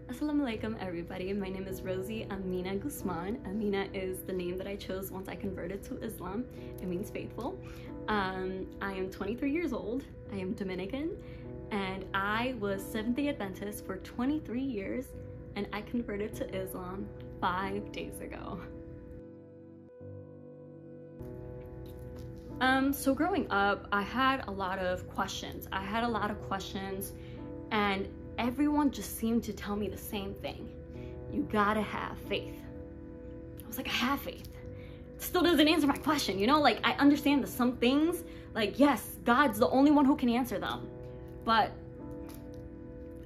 Assalamu Alaykum, everybody. My name is Rosie Amina Guzman. Amina is the name that I chose once I converted to Islam. It means faithful. I am 23 years old. I am Dominican, and I was Seventh Day Adventist for 23 years, and I converted to Islam 5 days ago. So growing up, I had a lot of questions. And everyone just seemed to tell me the same thing. You gotta have faith. I was like, I have faith. Still doesn't answer my question, you know? Like, I understand that some things, like, yes, God's the only one who can answer them. But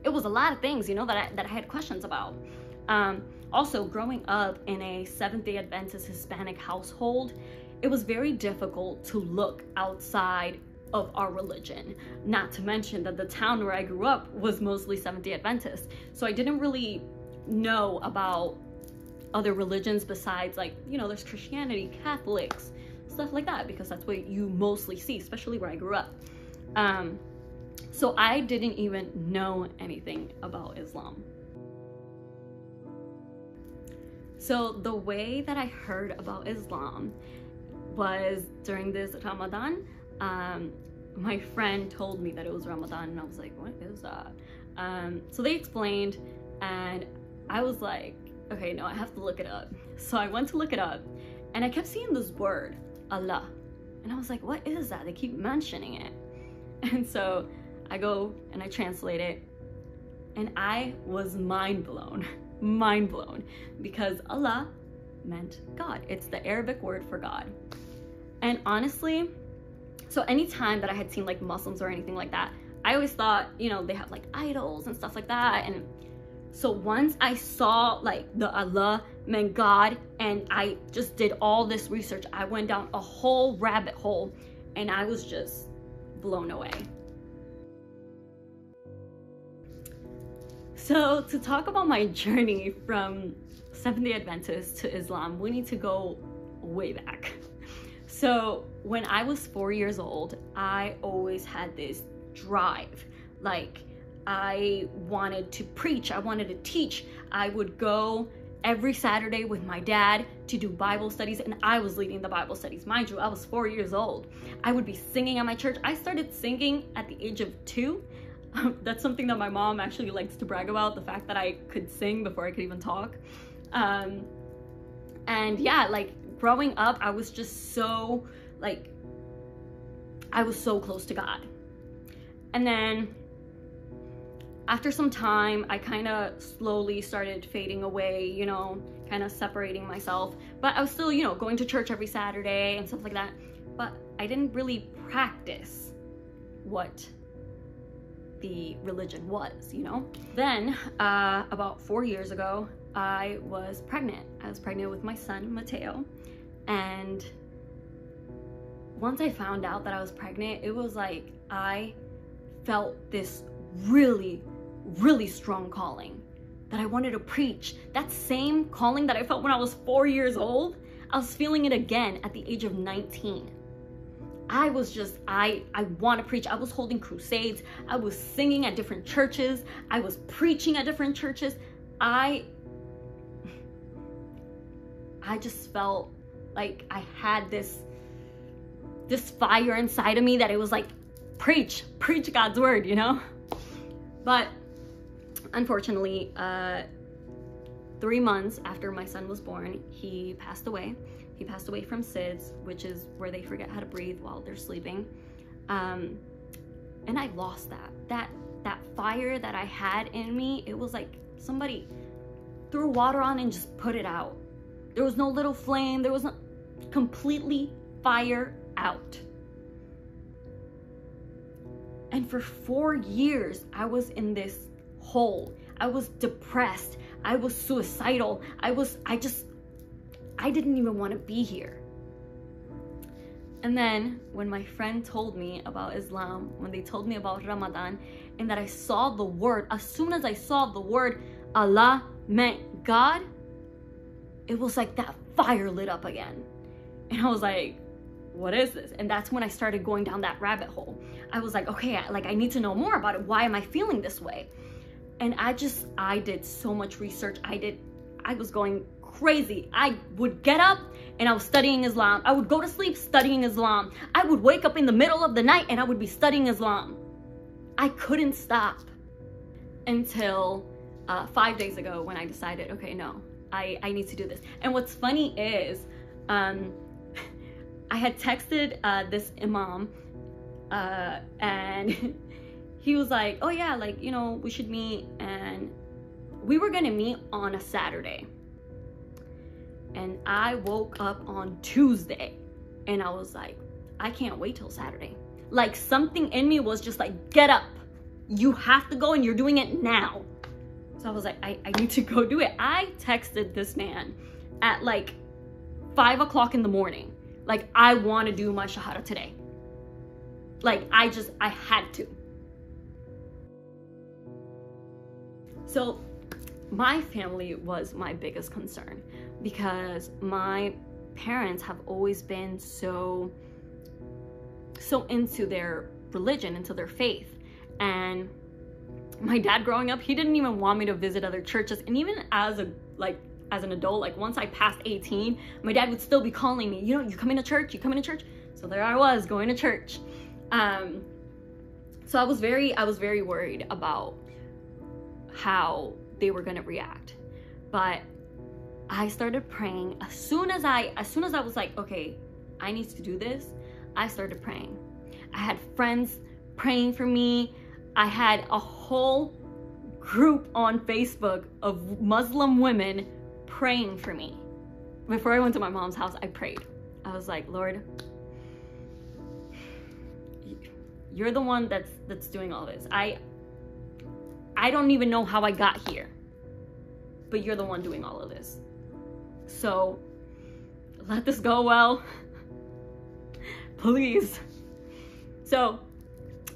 it was a lot of things, you know, that I had questions about. Also, growing up in a Seventh Day Adventist Hispanic household, it was very difficult to look outside of our religion, not to mention that the town where I grew up was mostly Seventh Day Adventist. So I didn't really know about other religions besides, like, you know, there's Christianity, Catholics, stuff like that, because that's what you mostly see, especially where I grew up. So I didn't even know anything about Islam. So the way that I heard about Islam was during this Ramadan. My friend told me that it was Ramadan, and I was like, what is that? So they explained, and I was like, okay, no, I have to look it up. So I went to look it up, and I kept seeing this word, Allah. And I was like, what is that? They keep mentioning it. And so I go and I translate it, and I was mind blown, because Allah meant God. It's the Arabic word for God. And honestly, so anytime that I had seen like Muslims or anything like that, I always thought, you know, they have like idols and stuff like that. And so once I saw like the Allah meant God, and I just did all this research, I went down a whole rabbit hole, and I was just blown away. So to talk about my journey from Seventh Day Adventist to Islam, we need to go way back. So when I was 4 years old, I always had this drive. Like, I wanted to preach, I wanted to teach. I would go every Saturday with my dad to do Bible studies, and I was leading the Bible studies. Mind you, I was 4 years old. I would be singing at my church. I started singing at the age of 2. That's something that my mom actually likes to brag about, the fact that I could sing before I could even talk. And yeah, like, growing up, I was just so, like, I was so close to God. And then after some time, I kind of slowly started fading away, you know, kind of separating myself. But I was still, you know, going to church every Saturday and stuff like that. But I didn't really practice what the religion was, you know? Then, about 4 years ago, I was pregnant. I was pregnant with my son, Mateo. And once I found out that I was pregnant, it was like I felt this really, really strong calling that I wanted to preach. That same calling that I felt when I was 4 years old, I was feeling it again at the age of 19. I was just, I want to preach. I was holding crusades. I was singing at different churches. I was preaching at different churches. I just felt like I had this fire inside of me that it was like, preach God's word, you know? But unfortunately, 3 months after my son was born, he passed away. He passed away from SIDS, which is where they forget how to breathe while they're sleeping. And I lost that fire that I had in me. It was like somebody threw water on and just put it out. There was no little flame. There was no, completely fire out. And for 4 years, I was in this hole. I was depressed. I was suicidal. I didn't even want to be here. And then when my friend told me about Islam, when they told me about Ramadan, and that I saw the word, as soon as I saw the word Allah meant God, it was like that fire lit up again. And I was like, what is this? And that's when I started going down that rabbit hole. I was like, okay, I need to know more about it. Why am I feeling this way? And I did so much research. I was going crazy. I would get up and I was studying Islam. I would go to sleep studying Islam. I would wake up in the middle of the night and I would be studying Islam. I couldn't stop until 5 days ago when I decided, okay, no, I need to do this. And what's funny is I had texted this imam and he was like, oh yeah, like, you know, we should meet. And we were gonna meet on a Saturday. And I woke up on Tuesday and I was like, I can't wait till Saturday. Like, something in me was just like, get up. You have to go and you're doing it now. So I was like, I need to go do it. I texted this man at like 5 o'clock in the morning. Like, I want to do my Shahada today. Like, I had to. So my family was my biggest concern because my parents have always been so into their religion, into their faith. And my dad growing up, he didn't even want me to visit other churches. And even as an adult, like once I passed 18, my dad would still be calling me, you know, you coming to church? You coming to church? So there I was going to church. So I was very worried about how they were going to react. But I started praying. As soon as I was like, okay, I need to do this, I started praying. I had friends praying for me. I had a whole group on Facebook of Muslim women praying for me. Before I went to my mom's house, I prayed. I was like, Lord, you're the one that's doing all this. I don't even know how I got here, but you're the one doing all of this. So let this go well, please. So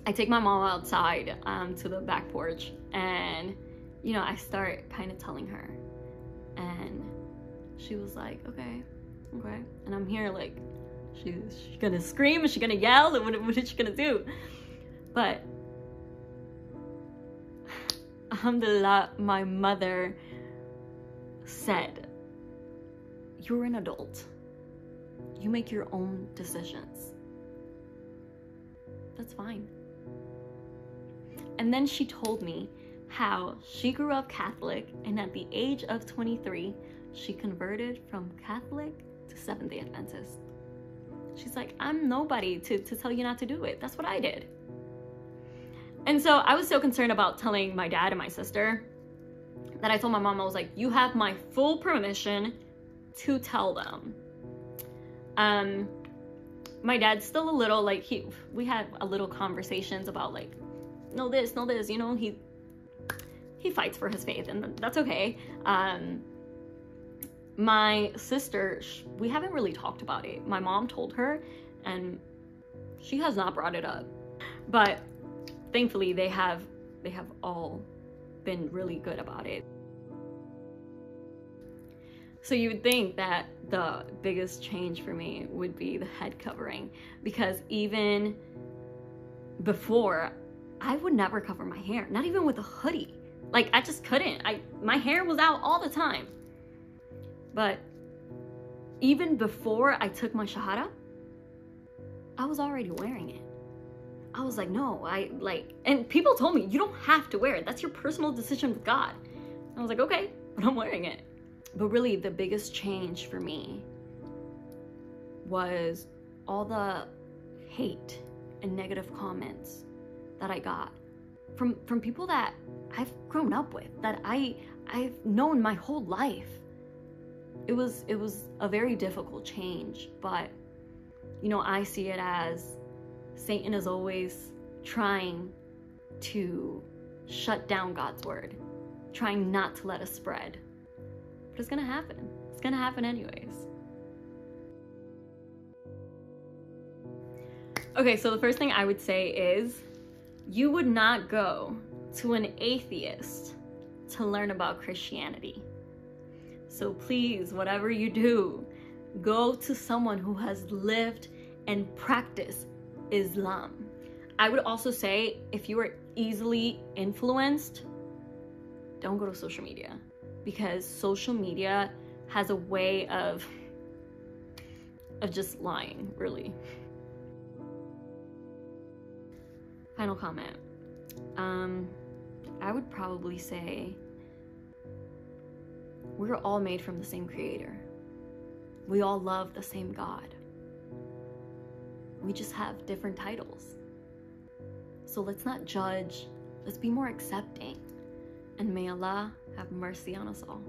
I take my mom outside to the back porch, and you know, I start kind of telling her, and she was like, okay. And I'm here like, she's gonna scream, is she gonna yell, what is she gonna do? But Alhamdulillah, my mother said, you're an adult. You make your own decisions. That's fine. And then she told me how she grew up Catholic, and at the age of 23, she converted from Catholic to Seventh Day Adventist. She's like, I'm nobody to tell you not to do it. That's what I did. And so I was so concerned about telling my dad and my sister that I told my mom, I was like, you have my full permission to tell them. My dad's still a little like, we had a little conversations about like, no this, you know, he fights for his faith, and that's okay. My sister, we haven't really talked about it. My mom told her, and she has not brought it up. But thankfully, they have all been really good about it. So you would think that the biggest change for me would be the head covering, because even before, I would never cover my hair, not even with a hoodie. Like, I just couldn't. My hair was out all the time. But even before I took my Shahada, I was already wearing it. I was like, no, and people told me, you don't have to wear it. That's your personal decision with God. I was like, okay, but I'm wearing it. But really, the biggest change for me was all the hate and negative comments that I got from people that I've grown up with, that I've known my whole life. It was a very difficult change, but you know, I see it as Satan is always trying to shut down God's word, trying not to let us spread. But it's gonna happen. It's gonna happen anyways. Okay, so the first thing I would say is, you would not go to an atheist to learn about Christianity. So please, whatever you do, go to someone who has lived and practiced Islam. I would also say, if you are easily influenced, don't go to social media, because social media has a way of just lying, really. Final comment. I would probably say we're all made from the same creator. We all love the same God. We just have different titles. So let's not judge. Let's be more accepting. And may Allah have mercy on us all.